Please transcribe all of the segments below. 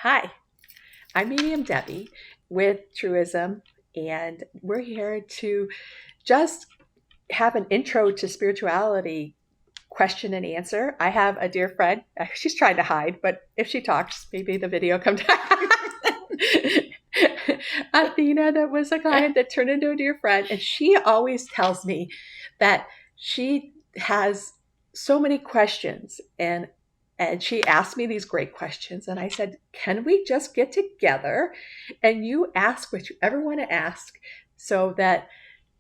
Hi, I'm Medium Debbie with Truism, and we're here to just have an intro to spirituality question and answer. I have a dear friend. She's trying to hide, but if she talks, maybe the video comes out. Athena, that was a client that turned into a dear friend, and she always tells me that she has so many questions and she asked me these great questions, and I said, can we just get together and you ask what you ever want to ask so that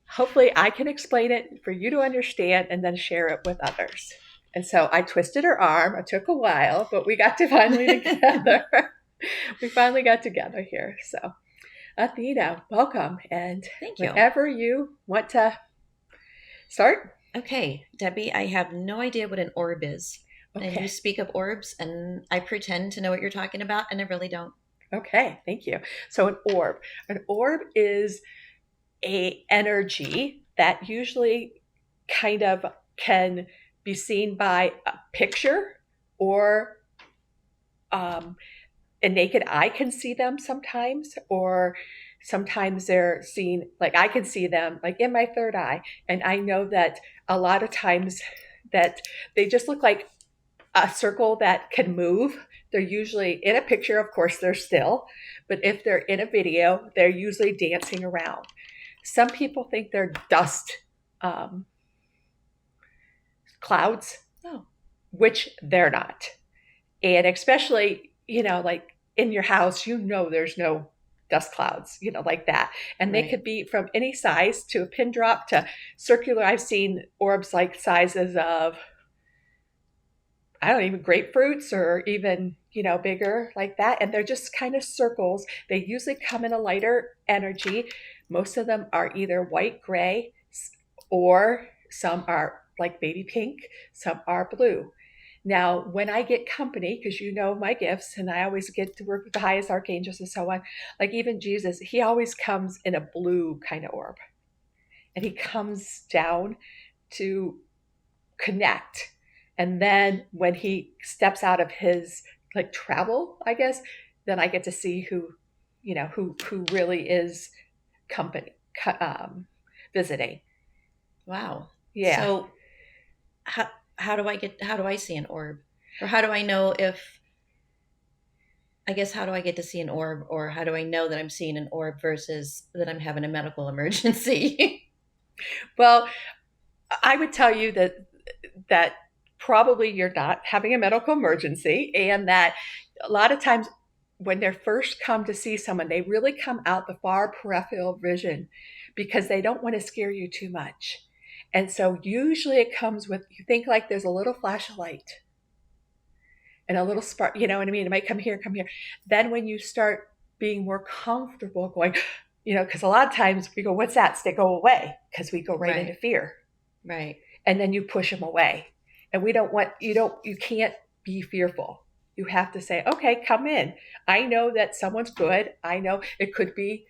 hopefully I can explain it for you to understand and then share it with others. And so I twisted her arm. It took a while, but we got to finally together. We finally got together here. So Athena, welcome. And Thank you. whenever you want to start. Okay, Debbie, I have no idea what an orb is. And you Okay. speak of orbs, and I pretend to know what you're talking about, and I really don't. Okay. Thank you. So an orb. An orb is a energy that usually kind of can be seen by a picture or a naked eye can see them sometimes, or sometimes they're seen like I can see them like in my third eye. And I know that a lot of times that they just look like a circle that can move. They're usually in a picture, of course, they're still, but if they're in a video, they're usually dancing around. Some people think they're dust um, clouds, Oh, which they're not. And especially, like in your house, there's no dust clouds, like that. And they right. could be from any size to a pin drop to circular. I've seen orbs like sizes of, I don't know, even grapefruits or even, bigger like that. And they're just kind of circles. They usually come in a lighter energy. Most of them are either white, gray, or some are like baby pink, some are blue. Now, when I get company, because you know my gifts, and I always get to work with the highest archangels and so on, like even Jesus, he always comes in a blue kind of orb. And he comes down to connect. And then when he steps out of his like travel, I guess, then I get to see who really is company visiting. Wow. Yeah. So, how how do I see an orb? Or how do I know if, I guess, how do I get to see an orb? Or how do I know that I'm seeing an orb versus that I'm having a medical emergency? Well, I would tell you that probably you're not having a medical emergency, and that a lot of times when they first come to see someone, they really come out the far peripheral vision because they don't want to scare you too much. And so usually it comes with, you think like there's a little flash of light and a little spark, you know what I mean? It might come here, come here. Then when you start being more comfortable going, because a lot of times we go, what's that? So they go away because we go right into Right, fear. right. And then you push them away. And you can't be fearful. You have to say, okay, come in. I know that someone's good. I know it could be,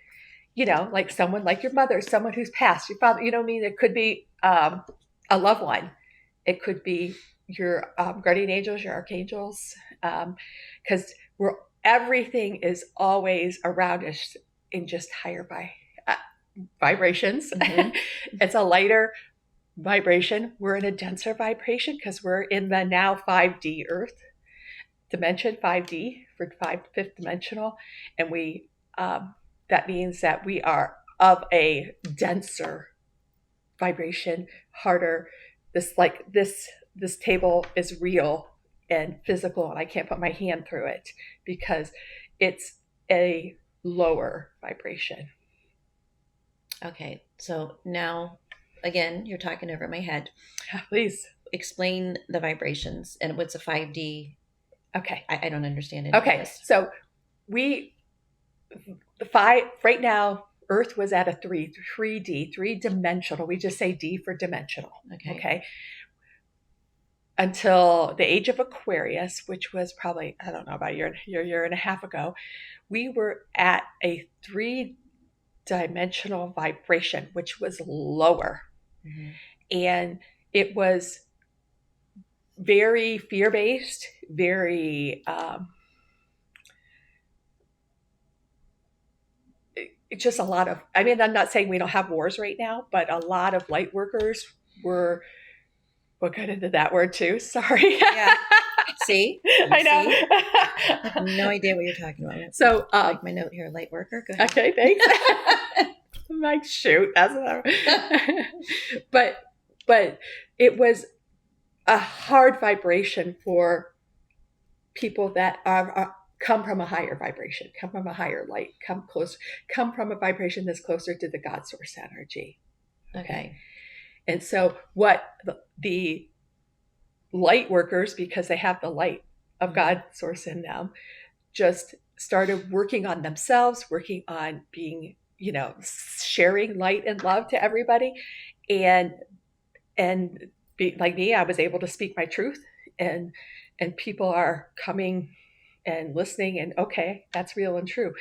like someone like your mother, someone who's passed, your father, you know what I mean? It could be a loved one. It could be your guardian angels, your archangels, because we're everything is always around us in just higher uh, vibrations. Mm-hmm. It's a lighter vibration. We're in a denser vibration because we're in the now 5D Earth dimension, 5D for fifth dimensional, and we that means that we are of a denser vibration, harder. This table is real and physical, and I can't put my hand through it because it's a lower vibration. Okay, so now, again, you're talking over my head. Please. Explain the vibrations and what's a 5D. Okay. I don't understand any of Okay. this. So we the five right now. Earth was at a 3D, three dimensional. We just say D for dimensional. Okay. Okay. Until the age of Aquarius, which was probably, I don't know, about a year and a half ago, we were at a three-dimensional vibration, which was lower. Mm-hmm. And it was very fear based, very it's just a lot of, I mean, I'm not saying we don't have wars right now, but a lot of light workers were, we'll get into that word too. Sorry. Yeah. See? You I see? I know. have no idea what you're talking about. So, Like my note here, light worker. Go ahead. okay, thanks. I'm like, shoot, that's what I'm, but it was a hard vibration for people that are come from a higher vibration, come from a higher light, come from a vibration that's closer to the God source energy. Okay. And so what the light workers, because they have the light of God source in them, just started working on themselves, working on being, sharing light and love to everybody. And like me, I was able to speak my truth, and people are coming and listening, and okay, that's real and true.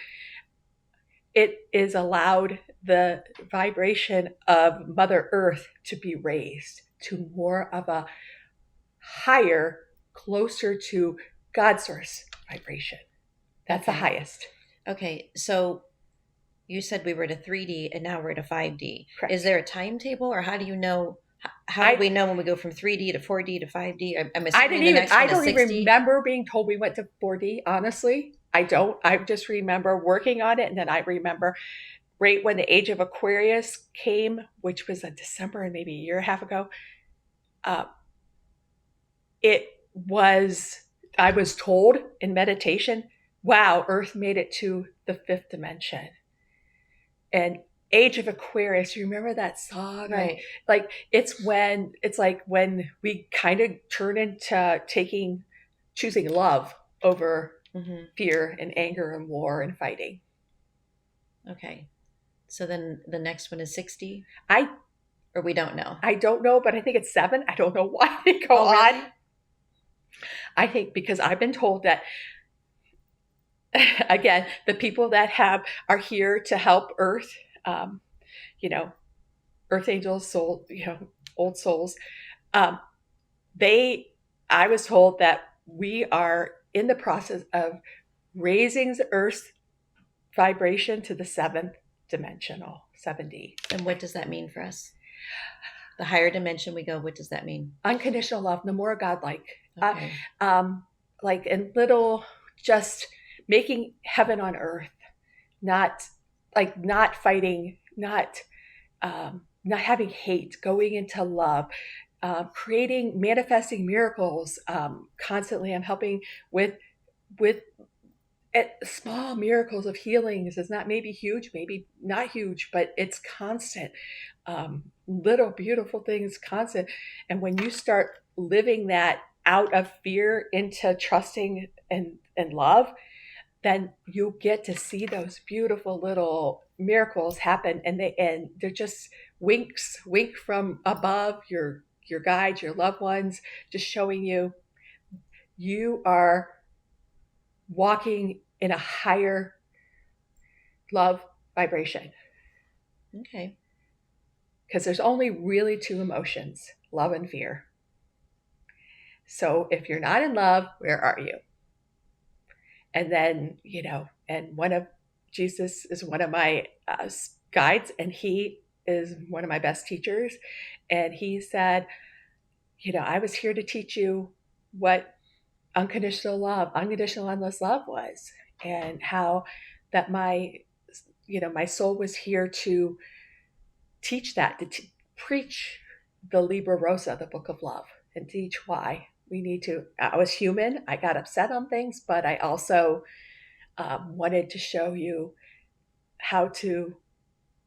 It is allowed the vibration of Mother Earth to be raised to more of a higher, closer to God source vibration. That's the highest. Okay, so you said we were at a 3D and now we're at a 5D. Correct. Is there a timetable, or how do you know? How do we know when we go from 3D to 4D to 5D? I'm assuming the next one is 60. I don't even remember being told we went to 4D, honestly. I don't. I just remember working on it, and then I remember right when the age of Aquarius came, which was in December and maybe a year and a half ago, it was, I was told in meditation, wow, Earth made it to the 5th dimension. And Age of Aquarius, you remember that song? Right. Like it's like when we kind of turn into choosing love over fear and anger and war and fighting. Okay. So then the next one is 60? Or we don't know? I don't know, but I think it's 7. I don't know why they go on. I think because I've been told that, again, the people that are here to help Earth, Earth angels, soul, old souls, I was told that we are in the process of raising the Earth's vibration to the 7th dimensional, 7D. And what does that mean for us? The higher dimension we go, what does that mean? Unconditional love, the more godlike. Okay. Like in little, just making heaven on earth, not fighting, not having hate, going into love, manifesting miracles constantly. I'm helping with small miracles of healings. It's not maybe huge, maybe not huge, but it's constant. Little beautiful things, constant. And when you start living that out of fear into trusting and love, then you'll get to see those beautiful little miracles happen, and they're just wink from above, your guides, your loved ones, just showing you are walking in a higher love vibration. Okay. Because there's only really 2 emotions, love and fear. So if you're not in love, where are you? And then, and Jesus is one of my guides, and he is one of my best teachers. And he said, I was here to teach you what unconditional love, unconditional endless love was, and how that my soul was here to teach that, to preach the Libra Rosa, the book of love, and teach why we need to. I was human. I got upset on things, but I also wanted to show you how to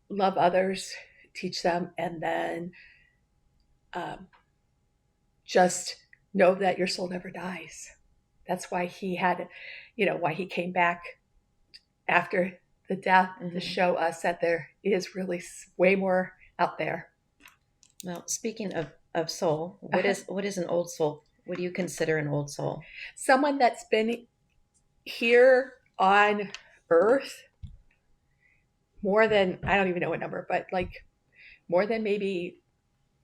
love others, teach them, and then just know that your soul never dies. That's why he had, why he came back after the death, to show us that there is really way more out there. Well, speaking of soul, what is an old soul? What do you consider an old soul? Someone that's been here on Earth more than, I don't even know what number, but like more than maybe,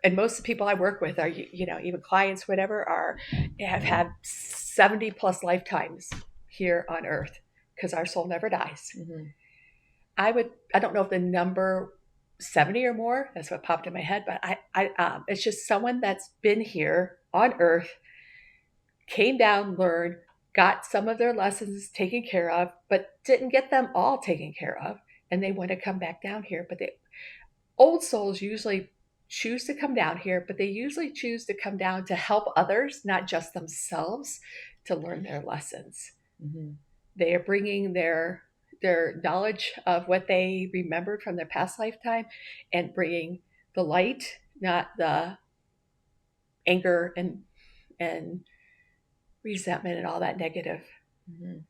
and most of the people I work with are, even clients, whatever, have had 70 plus lifetimes here on Earth, because our soul never dies. I don't know if the number 70 or more, that's what popped in my head, but it's just someone that's been here on Earth, came down, learned, got some of their lessons taken care of, but didn't get them all taken care of. And they want to come back down here. But the old souls usually choose to come down here, but they usually choose to come down to help others, not just themselves, to learn their lessons. Mm-hmm. They are bringing their knowledge of what they remembered from their past lifetime and bringing the light, not the anger and resentment and all that negative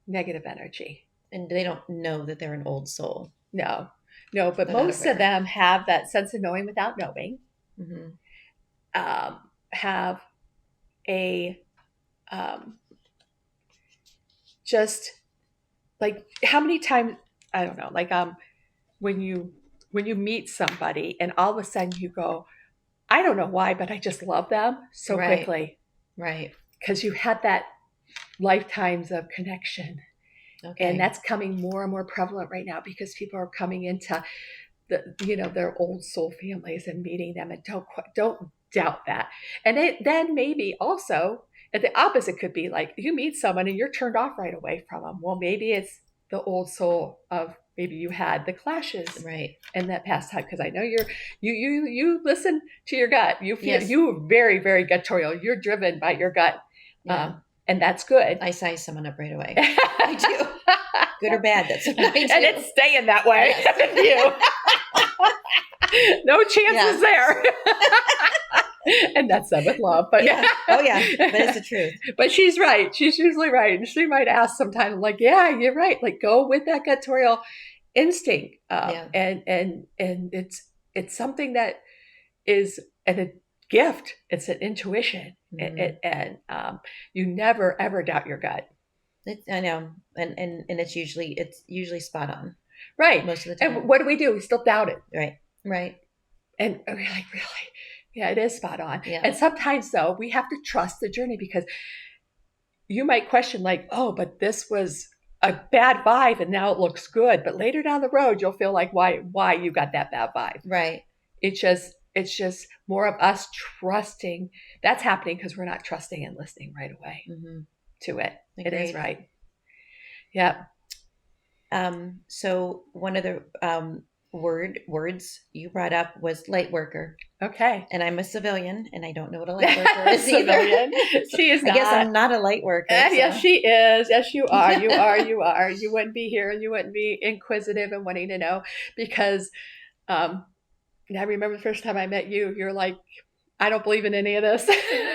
energy. And they don't know that they're an old soul. No, no, but They're not most of aware. them have that sense of knowing without knowing. Mm-hmm. Have a just like how many times, I don't know, like when you meet somebody and all of a sudden you go, I don't know why, but I just love them so Right. quickly Right. because you had that lifetimes of connection. Okay. And that's coming more and more prevalent right now because people are coming into their old soul families and meeting them, and don't doubt that. And then maybe also the opposite could be like you meet someone and you're turned off right away from them. Well, maybe it's the old soul of maybe you had the clashes right in that past time, because I know you listen to your gut. You feel Yes. you very, very guttorial. You're driven by your gut. Yeah. And that's good. I size someone up right away. I do. Good or bad, that's what I do. And it's staying that way. Yes. You. No chances there. And that's said with love. But yeah. Oh yeah, but it's the truth. But she's right. She's usually right. And she might ask sometimes, like, yeah, you're right. Like, go with that guttorial instinct. And it's something that is a gift. It's an intuition. Mm-hmm. And you never, ever doubt your gut. I know. And it's usually spot on. Right. Most of the time. And what do? We still doubt it. Right. And we're like, really? Yeah, it is spot on. Yeah. And sometimes, though, we have to trust the journey, because you might question, like, oh, but this was a bad vibe and now it looks good. But later down the road, you'll feel like why you got that bad vibe. Right. It's just more of us trusting. That's happening because we're not trusting and listening right away to it. Agreed. It is right. Yeah. So one of the words you brought up was light worker. Okay. And I'm a civilian, and I don't know what a light worker is either. She is not. I guess I'm not a light worker. So. Yes, she is. Yes, you are. You are. You are. You wouldn't be here, and you wouldn't be inquisitive and wanting to know, because I remember the first time I met you, you're like, I don't believe in any of this.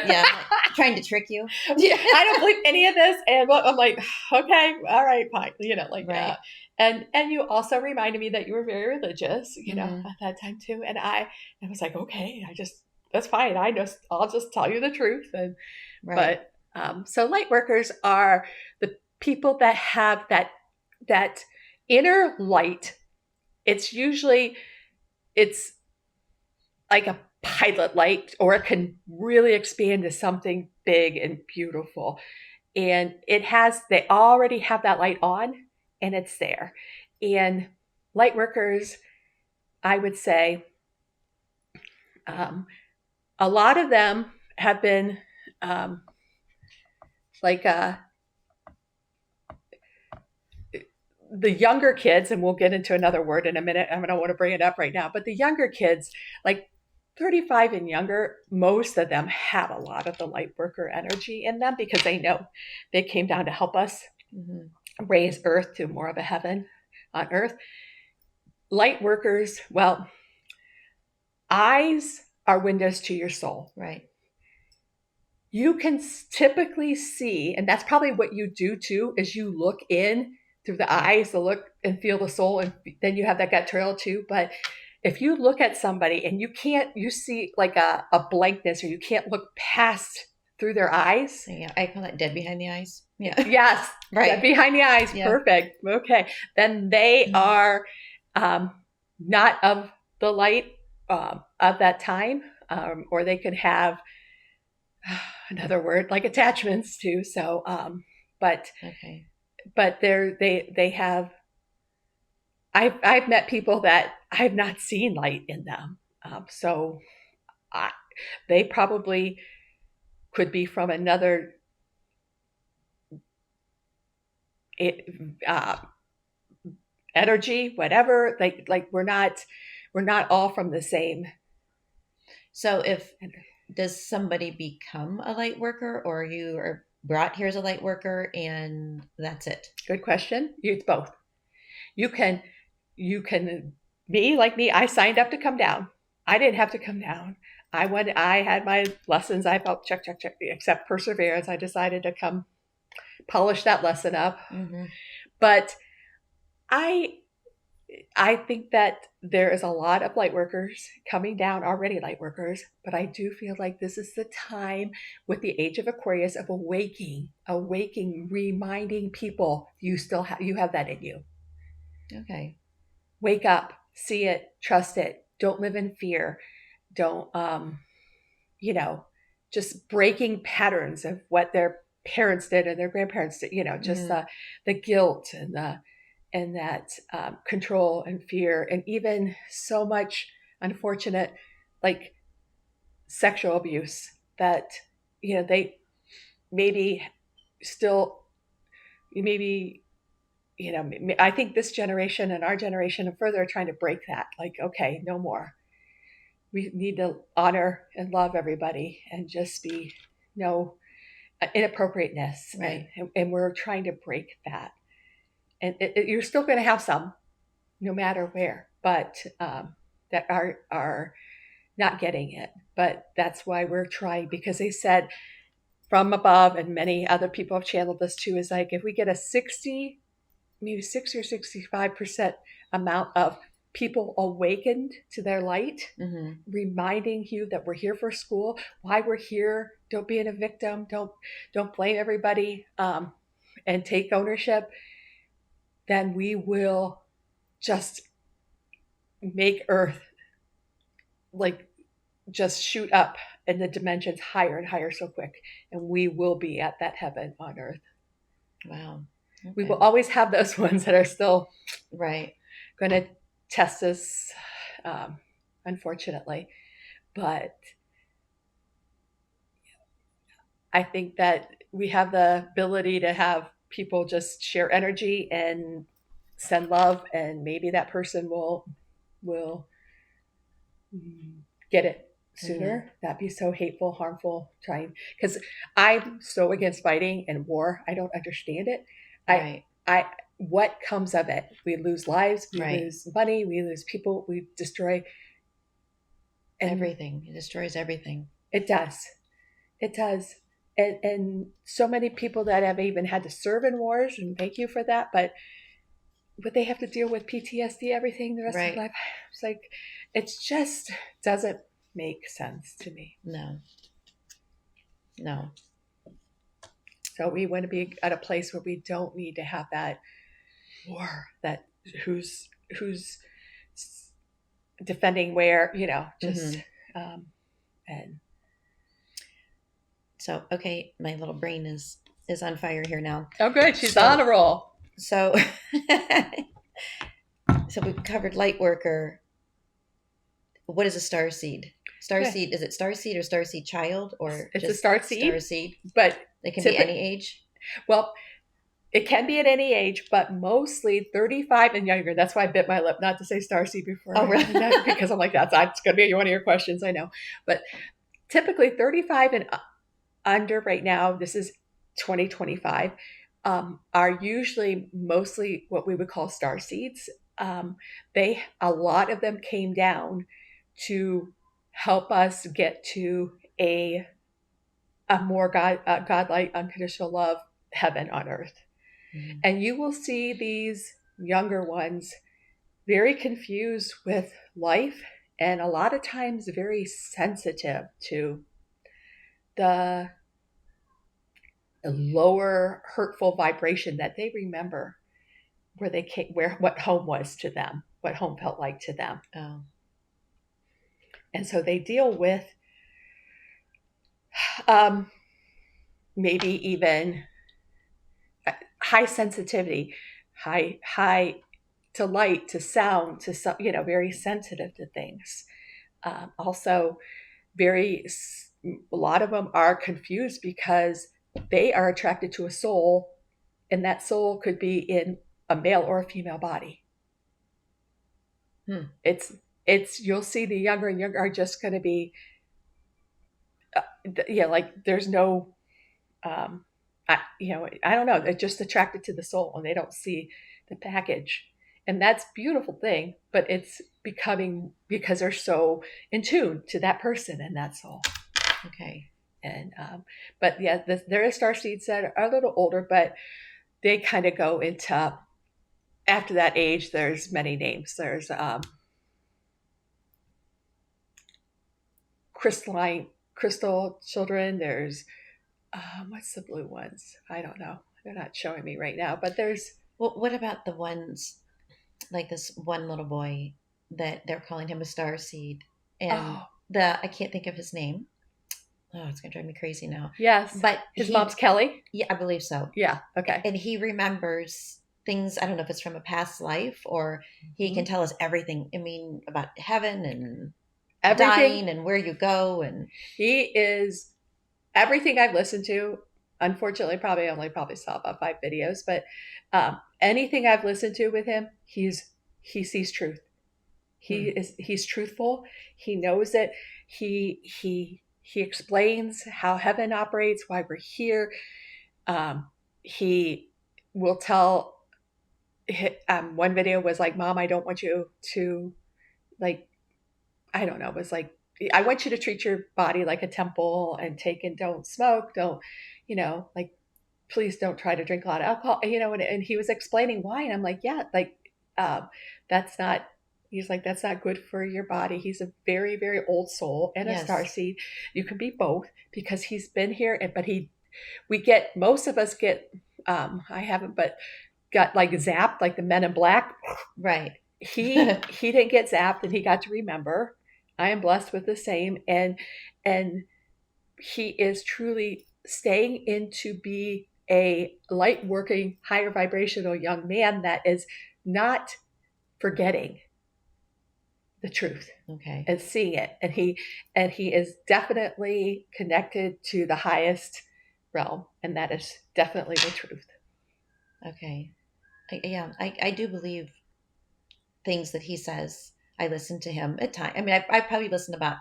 Yeah, trying to trick you. Yeah, I don't believe any of this. And I'm like, okay, all right, fine. Like that. And you also reminded me that you were very religious, at that time too. And I was like, okay, that's fine. I'll just tell you the truth. And but so light workers are the people that have that inner light. It's like a pilot light, or it can really expand to something big and beautiful. And they already have that light on, and it's there. And light workers, I would say, a lot of them have been the younger kids, and we'll get into another word in a minute. I don't want to bring it up right now, but the younger kids, like 35 and younger, most of them have a lot of the light worker energy in them, because they know they came down to help us raise Earth to more of a heaven on Earth. Light workers, well, eyes are windows to your soul. Right. You can typically see, and that's probably what you do too, is you look in through the eyes, to look and feel the soul, and then you have that gut trail too. But if you look at somebody and you see like a blankness, or you can't look past through their eyes. Yeah, I call it dead behind the eyes. Yeah. Yes. Right. Dead behind the eyes. Yeah. Perfect. Okay. Then they are not of the light of that time, or they could have another word like attachments too. So, but they have I've met people that I've not seen light in them. So I, they probably could be from another it, uh, energy, whatever. Like we're not all from the same. So if does somebody become a light worker, or you are brought here as a light worker and that's it? Good question. It's both. You can you can me like me. I signed up to come down. I didn't have to come down. I went. I had my lessons. I felt check check check. Except perseverance. I decided to come polish that lesson up. Mm-hmm. But I I think that there is a lot of light workers coming down, already light workers, but I do feel like this is the time with the age of Aquarius of awaking, reminding people you have that in you. Okay. Wake up, see it, trust it. Don't live in fear. Don't you know, just breaking patterns of what their parents did and their grandparents did, just Mm-hmm. the guilt and that control and fear, and even so much unfortunate, like sexual abuse that they maybe still maybe I think this generation and our generation and further are trying to break that. Like, okay, no more. We need to honor and love everybody and just be no inappropriateness, Right. and we're trying to break that. And you're still going to have some, no matter where, but that are not getting it. But that's why we're trying, because they said from above, and many other people have channeled this too, is like if we get a 60, maybe 60 or 65% amount of people awakened to their light, Mm-hmm. reminding you that we're here for school, why we're here. Don't be a victim. Don't blame everybody, and take ownership. Then we will just make Earth like just shoot up in the dimensions higher and higher so quick, and we will be at that heaven on Earth. Wow. We will Okay. always have those ones that are still Right. going to test us, um, unfortunately. But I think that we have the ability to have people just share energy and send love, and maybe that person will get it Mm-hmm. sooner. That'd be so hateful, harmful, trying, because I'm so against fighting and war. I don't understand it. I Right. I what comes of it? We lose lives, we Right. lose money, we lose people, we destroy, and Everything. It destroys everything. it does. It does. And so many people that have even had to serve in wars, and thank you for that, but they have to deal with PTSD, everything the rest of their Right. life. It's like it just doesn't make sense to me. No. No. So we want to be at a place where we don't need to have that war, that who's defending where, just Mm-hmm. um, and So okay, my little brain is on fire here now. oh, good, she's on a So roll. so so we've covered light worker. What is a star seed? Star Good. seed, is it star seed or star seed child or It's a just start star seed, seed? but It can be typically, any age. well, it can be at any age, but mostly 35 and younger. That's why I bit my lip not to say starseed before, Oh, really? because I'm like, that's going to be one of your questions, I know. But typically 35 and under right now, this is 2025, are usually mostly what we would call star seeds. A lot of them came down to help us get to a more godlike, unconditional love heaven on earth. Mm-hmm. And you will see these younger ones very confused with life, and a lot of times very sensitive to the lower hurtful vibration that they remember where they came, where what home was to them, what home felt like to them. Oh. And so they deal with um, maybe even high sensitivity, high to light, to sound, to some, very sensitive to things. Also, very a lot of them are confused because they are attracted to a soul, and that soul could be in a male or a female body. Hmm. It's you'll see the younger and younger are just going to be like there's no I don't know, they're just attracted to the soul and they don't see the package, and that's a beautiful thing, but it's becoming because they're so in tune to that person and that soul. Okay. And but yeah, there is star seeds that are a little older, but they kind of go into after that age. There's many names. There's crystalline crystal children. There's what's the blue ones? I don't know. They're not showing me right now, but there's Well, what about the ones like this one little boy that they're calling him a star seed, and oh I can't think of his name. Oh, it's gonna drive me crazy now. yes, But his mom's Kelly. yeah, I believe so. Yeah, okay. And he remembers things. I don't know if it's from a past life or he can Mm-hmm. tell us everything. I mean, about heaven and Everything dying and where you go and he is everything I've listened to. Unfortunately, probably saw about 5 videos, but anything I've listened to with him, he sees truth. hmm, He's truthful. He knows it. He explains how heaven operates, why we're here. He will tell. One video was like, "Mom, I don't want you to like. I don't know. It was like, I want you to treat your body like a temple and take and don't smoke, don't, like, please don't try to drink a lot of alcohol, and he was explaining why. And I'm like, yeah, like, that's not, he's like, that's not good for your body. He's a very, very old soul and a star yes, seed. You can be both because he's been here, but most of us get, I haven't, but got like zapped, like the Men in Black. right. He didn't get zapped and he got to remember. I am blessed with the same, and he is truly staying in to be a light working higher vibrational young man that is not forgetting the truth Okay. and seeing it, and he is definitely connected to the highest realm, and that is definitely the truth. Okay. Yeah, I do believe things that he says. I listen to him at times. I mean, I probably listened about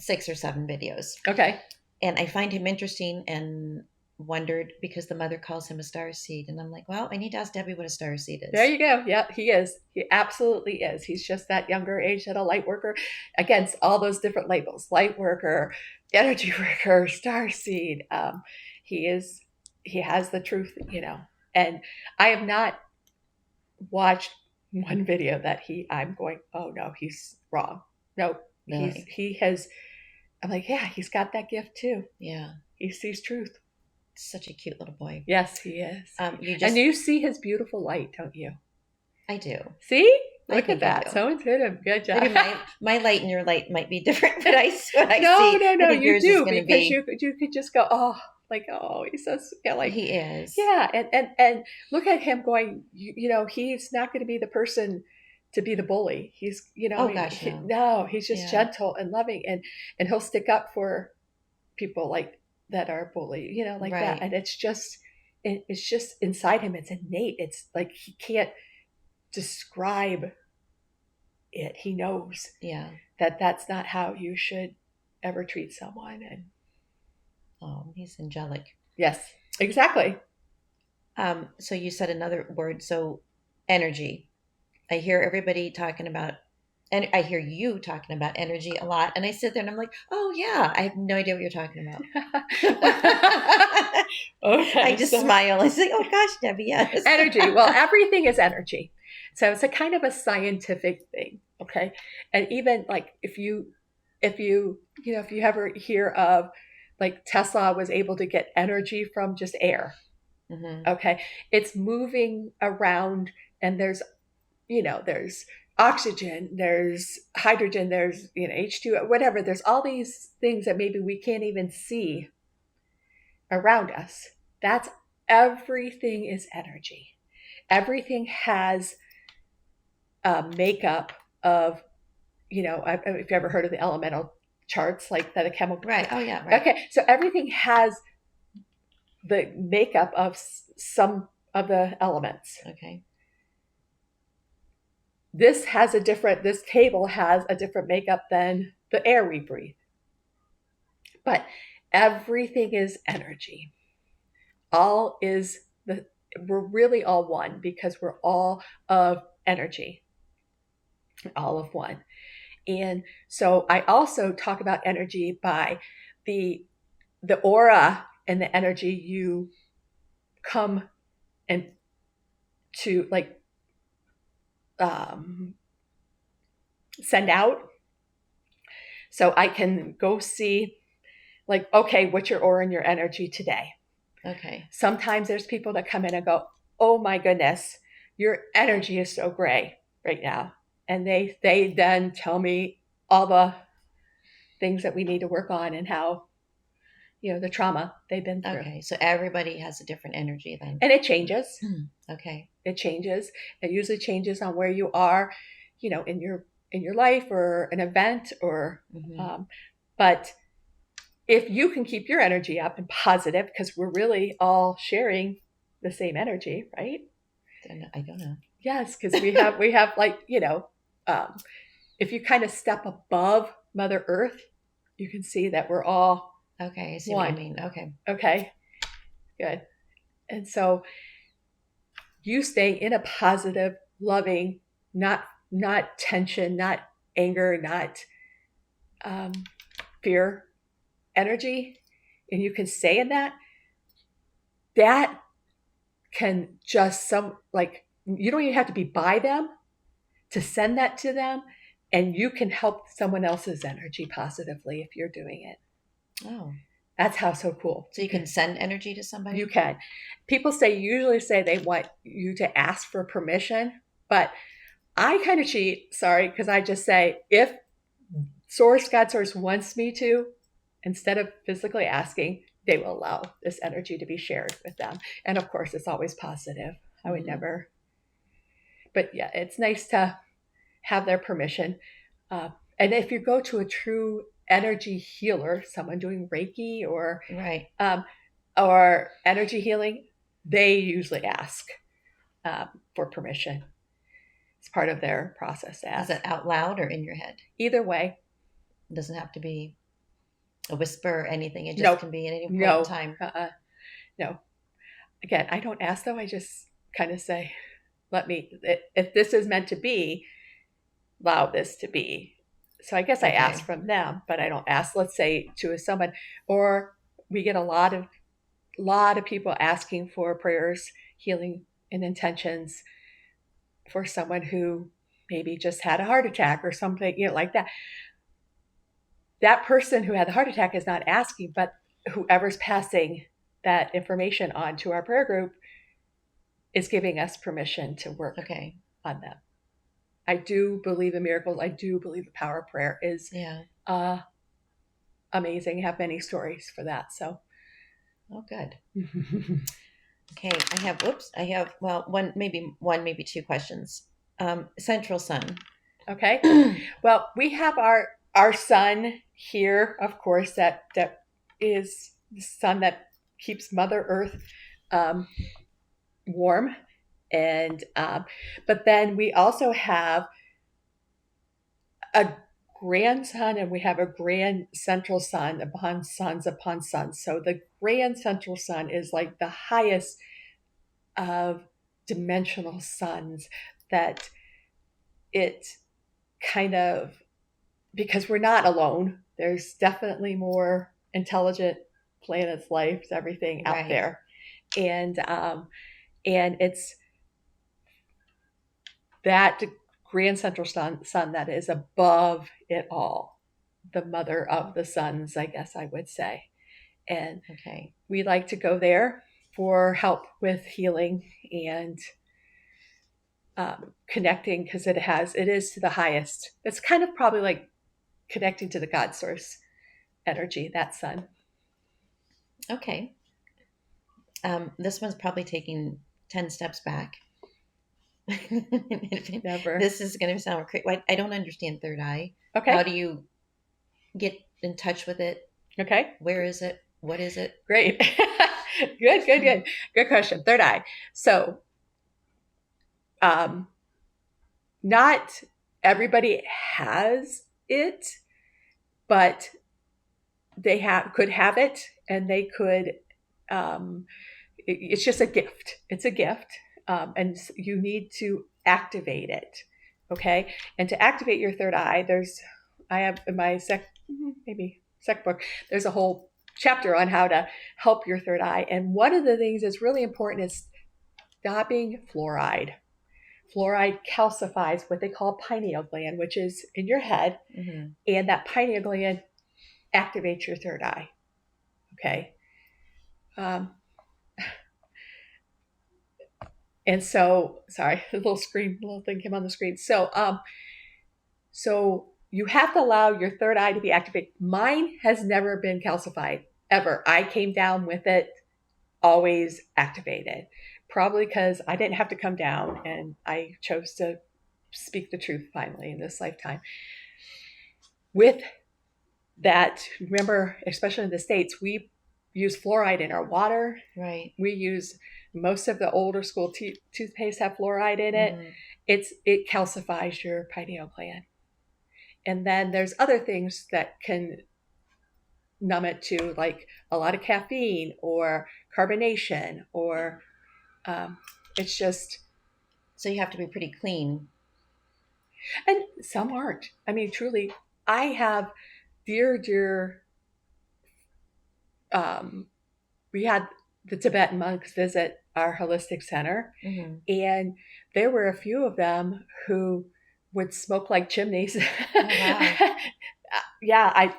6 or 7 videos, Okay. and I find him interesting and wondered because the mother calls him a star seed, and I'm like, well, I need to ask Debbie what a star seed There is. you go. Yeah, he is. He absolutely is. He's just that younger age that a light worker against all those different labels: light worker, energy worker, star seed. He is. He has the truth, And I have not watched one video that I'm going, oh no, he's wrong. No, Really? he has. I'm like, yeah, he's got that gift too. Yeah. He sees truth. Such a cute little boy. Yes, he is. You And just, you see his beautiful light, don't you? I do. See? I Look at think I that. do. So intuitive. Good job. Maybe my light and your light might be different, but what I No, see, no, I no, think you yours is do going to because be. you could just go, oh, like, oh, he's so, yeah, like, He is. yeah, and look at him going, he's not going to be the person to be the bully. He's, Oh gosh, no. no, he's just Yeah. gentle and loving, and he'll stick up for people like that are bullied, like that, Right. and it's just inside him. It's innate. It's like he can't describe it. He knows Yeah. that that's not how you should ever treat someone. And Oh, he's angelic. yes, exactly. So you said another word. So energy. I hear everybody talking about, and I hear you talking about energy a lot. And I sit there and I'm like, oh yeah, I have no idea what you're talking about. I Okay, just so smile. I say, oh gosh, Debbie, yes. energy. Well, everything is energy. So it's a kind of a scientific thing, okay? And even like if you ever hear of like Tesla was able to get energy from just air, hmm okay? It's moving around, and there's oxygen, there's hydrogen, there's H2O, whatever. There's all these things that maybe we can't even see around us. That's everything is energy. Everything has makeup of, if you ever heard of the elemental charts, like that, a chemical. Right. Oh yeah. Right. Okay, so everything has the makeup of some of the elements. Okay. This table has a different makeup than the air we breathe. But everything is energy. All is the We're really all one because we're all of energy, all of one. And so I also talk about energy by the aura and the energy you come and to, like, um, send out. So I can go see, like, okay, what's your aura and your energy today? Okay. Sometimes there's people that come in and go, oh my goodness, your energy is so gray right now. And they then tell me all the things that we need to work on, and how, the trauma they've been through. Okay. So everybody has a different energy then. And it changes. Okay. It changes. It usually changes on where you are, in your life or an event, or but if you can keep your energy up and positive, because we're really all sharing the same energy, right? I don't know. Yes, because we have like, um, if you kind of step above Mother Earth, you can see that we're all Okay. I see one. what you mean. Okay. Okay, good. And so you stay in a positive, loving, not tension, not anger, not um, fear energy, and you can stay in that can just you don't even have to be by them to send that to them, and you can help someone else's energy positively if you're doing it. Oh. That's how so cool. So you can send energy to somebody? You can. People usually say they want you to ask for permission, but I kind of cheat, sorry, because I just say, if God Source wants me to, instead of physically asking, they will allow this energy to be shared with them. And of course, it's always positive. I would never. But yeah, it's nice to have their permission. And if you go to a true energy healer, someone doing Reiki right, or energy healing, they usually ask for permission. It's part of their process to ask. Is that out loud or in your head? Either way. It doesn't have to be a whisper or anything. It just can be at any point in time. No. Again, I don't ask, though. I just kind of say, if this is meant to be, allow this to be. So I guess I ask from them, but I don't ask, let's say, to someone. Or we get a lot of people asking for prayers, healing, and intentions for someone who maybe just had a heart attack or something, like that. That person who had the heart attack is not asking, but whoever's passing that information on to our prayer group is giving us permission to work on them. I do believe in miracles. I do believe the power of prayer is amazing. I have many stories for that. So, good. Okay, I have one, maybe two questions. Central sun. Okay. Well, we have our sun here, of course, that is the sun that keeps Mother Earth warm. And but then we also have a grand sun, and we have a grand central sun upon suns upon suns. So the grand central sun is like the highest of dimensional suns, that it kind of, because we're not alone, there's definitely more intelligent planets, lives, everything out there. And it's that grand central sun that is above it all, the mother of the suns, I guess I would say. And we like to go there for help with healing and connecting, because it is to the highest. It's kind of probably like connecting to the God source energy, that sun. Okay. This one's probably taking 10 steps back. Never. This is going to sound crazy. I don't understand third eye. How Okay. do you get in touch with it? Okay. Where is it? What is it? Great. Good, good, good. Good question. Third eye. So, um, not everybody has it, but they could have it, and they could. Um, it's just a gift. It's a gift, and you need to activate it. Okay, and to activate your third eye, I have in my maybe second book. There's a whole chapter on how to help your third eye, and one of the things that's really important is stopping fluoride. Fluoride calcifies what they call pineal gland, which is in your head, Mm-hmm. and that pineal gland activates your third eye. Okay. Um, and so, sorry, a little thing came on the screen. So you have to allow your third eye to be activated. Mine has never been calcified ever. I came down with it always activated, probably because I didn't have to come down, and I chose to speak the truth finally in this lifetime. With that, remember, especially in the States, we use fluoride in our water. Right. We use most of the older school toothpaste have fluoride in it. Mm-hmm. It calcifies your pineal gland. And then there's other things that can numb it too, like a lot of caffeine or carbonation, or it's just. So you have to be pretty clean. And some aren't. I mean, truly, I have dear. We had the Tibetan monks visit our holistic center, Mm-hmm. and there were a few of them who would smoke like chimneys. Oh, wow. Yeah, I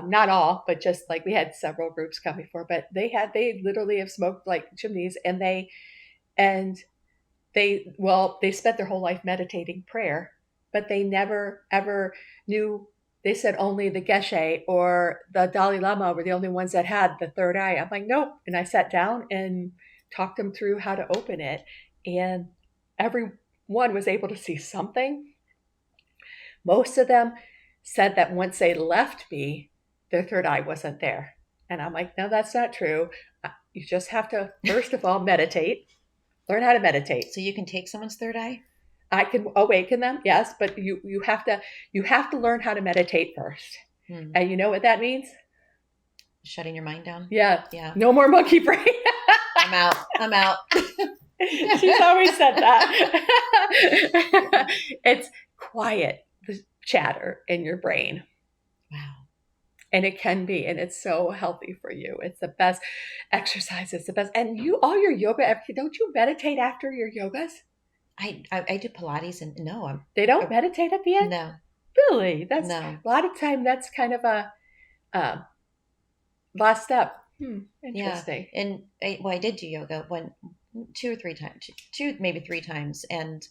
not all, but just like we had several groups come before, but they literally have smoked like chimneys, and and they spent their whole life meditating prayer, but they never ever knew. They said only the Geshe or the Dalai Lama were the only ones that had the third eye. I'm like, nope. And I sat down and talked them through how to open it, and everyone was able to see something. Most of them said that once they left me, their third eye wasn't there. And I'm like, no, that's not true. You just have to, first of all, meditate, learn how to meditate. So you can take someone's third eye? I can awaken them, yes, but you have to learn how to meditate first. Hmm. And you know what that means? Shutting your mind down? Yeah. Yeah. No more monkey brain. I'm out. I'm out. She's always said that. It's quiet, the chatter in your brain. Wow. And it can be, and it's so healthy for you. It's the best exercise. It's the best. And all your yoga, don't you meditate after your yogas? I do Pilates and no, They don't meditate at the end? no, Really? That's no. a lot of time. That's kind of a last step. Interesting. Yeah. And I did do yoga two or three times, two, maybe three times. And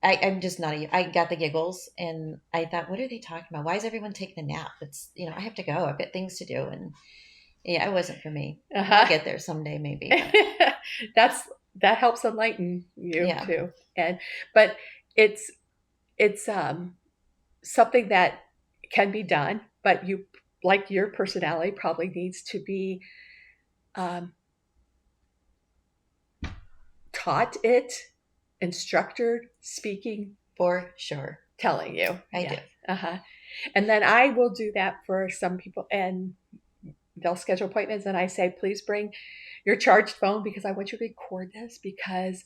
I'm just not I got the giggles, and I thought, what are they talking about? Why is everyone taking a nap? It's, I have to go. I've got things to do. And yeah, it wasn't for me. I'll get there someday, maybe. That helps enlighten you Yeah. too. But it's something that can be done, but you, like your personality, probably needs to be taught it, instructor speaking, For sure. telling you. I do. And then I will do that for some people, and they'll schedule appointments, and I say, please bring your charged phone, because I want you to record this, because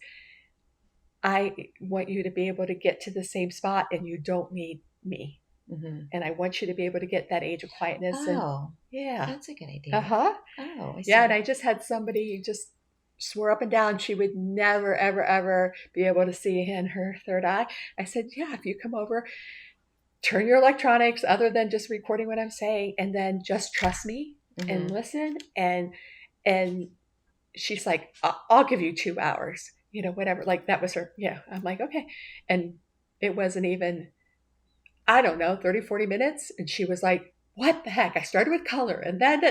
I want you to be able to get to the same spot, and you don't need me. Mm-hmm. And I want you to be able to get that age of quietness. Oh, yeah. that's a good idea. Oh, I see. yeah. And I just had somebody just swore up and down she would never, ever, ever be able to see in her third eye. I said, yeah, if you come over, turn your electronics other than just recording what I'm saying, and then just trust me and listen. And she's like, I'll give you 2 hours, whatever. Like, that was her. Yeah. I'm like, okay. And it wasn't even, I don't know, 30, 40 minutes. And she was like, what the heck? I started with color, and then,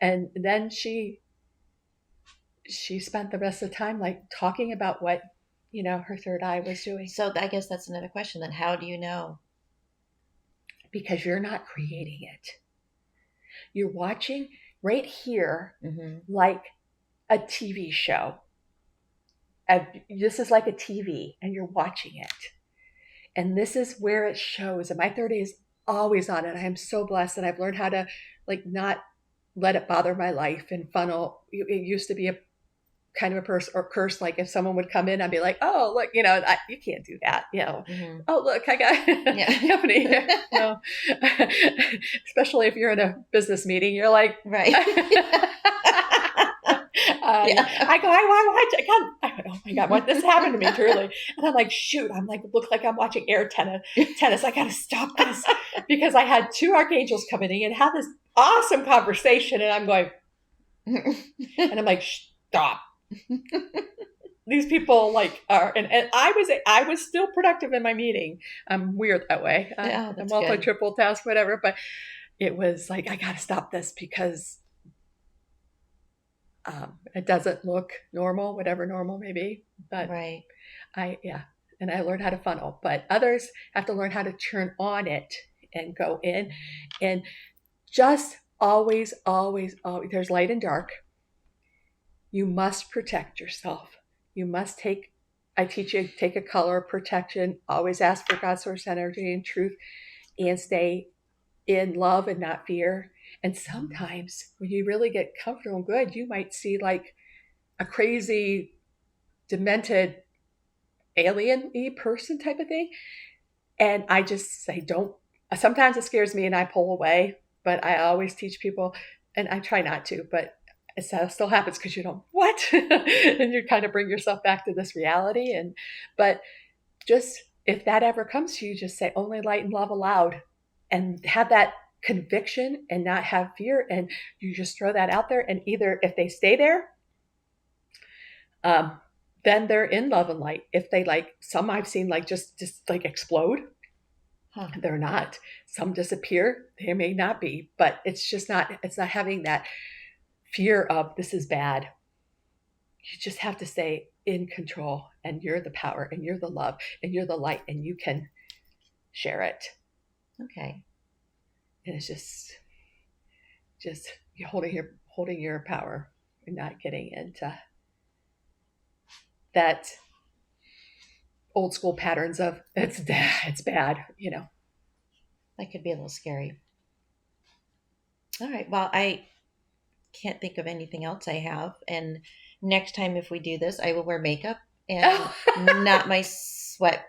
and then she spent the rest of the time like talking about what her third eye was doing. So I guess that's another question then. How do you know? Because you're not creating it. You're watching right here, like a TV show. This is like a TV, and you're watching it. And this is where it shows. And my third eye is always on it. I am so blessed that I've learned how to not let it bother my life and funnel. It used to be a kind of a curse. Like if someone would come in, I'd be like, oh, look, you can't do that. Oh, look, I got company here. Especially if you're in a business meeting, you're like, right. I go, I watch. I went, oh my God, what this happened to me truly? And I'm like, shoot, look like I'm watching air tennis. I got to stop this because I had two archangels coming in and have this awesome conversation, and I'm going, and I'm like, stop. These people are, and I was still productive in my meeting. I'm weird that way. I'm multi triple task, whatever. But it was like, I got to stop this because it doesn't look normal, whatever normal may be. But right. And I learned how to funnel. But others have to learn how to turn on it and go in, and just always, always, always. There's light and dark. You must protect yourself. You must I teach you, take a color of protection, always ask for God's source energy and truth, and stay in love and not fear. And sometimes when you really get comfortable and good, you might see like a crazy, demented, alien-y person type of thing. And I just say, don't. Sometimes it scares me and I pull away, but I always teach people, and I try not to, but it still happens because you don't, what? And you kind of bring yourself back to this reality. But just, if that ever comes to you, just say only light and love allowed, and have that conviction and not have fear. And you just throw that out there. And either if they stay there, then they're in love and light. If they some I've seen just explode, they're not. Some disappear. They may not be, but it's not having that fear of this is bad. You just have to stay in control, and you're the power, and you're the love, and you're the light, and you can share it. Okay. And it's just you're holding your power and not getting into that old school patterns of it's bad. That could be a little scary. All right. Well, I can't think of anything else I have. And next time if we do this, I will wear makeup and not my sweat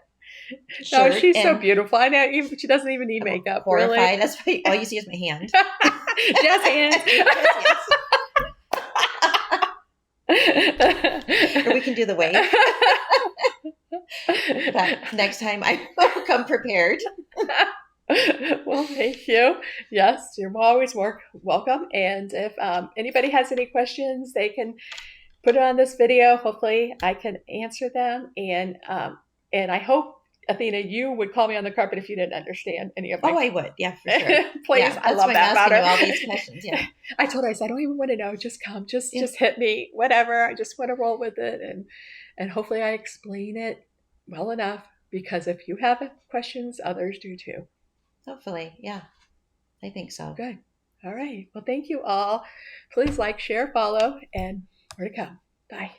shirt. No, she's so beautiful. I know she doesn't even need makeup. Horrified. Really. That's why all you see is my hand. Just hands. Or we can do the wave. But next time I will come prepared. Well, thank you. Yes, you're always welcome. And if anybody has any questions, they can put it on this video. Hopefully I can answer them. And I hope, Athena, you would call me on the carpet if you didn't understand any of my... Oh, I would. Yeah, for sure. Please. Yeah, I love that about her. All these questions. Yeah. I told her, I said, I don't even want to know. Just come. Just hit me. Whatever. I just want to roll with it. And hopefully I explain it well enough, because if you have questions, others do too. Hopefully. Yeah. I think so. Good. All right. Well, thank you all. Please like, share, follow, and more to come. Bye.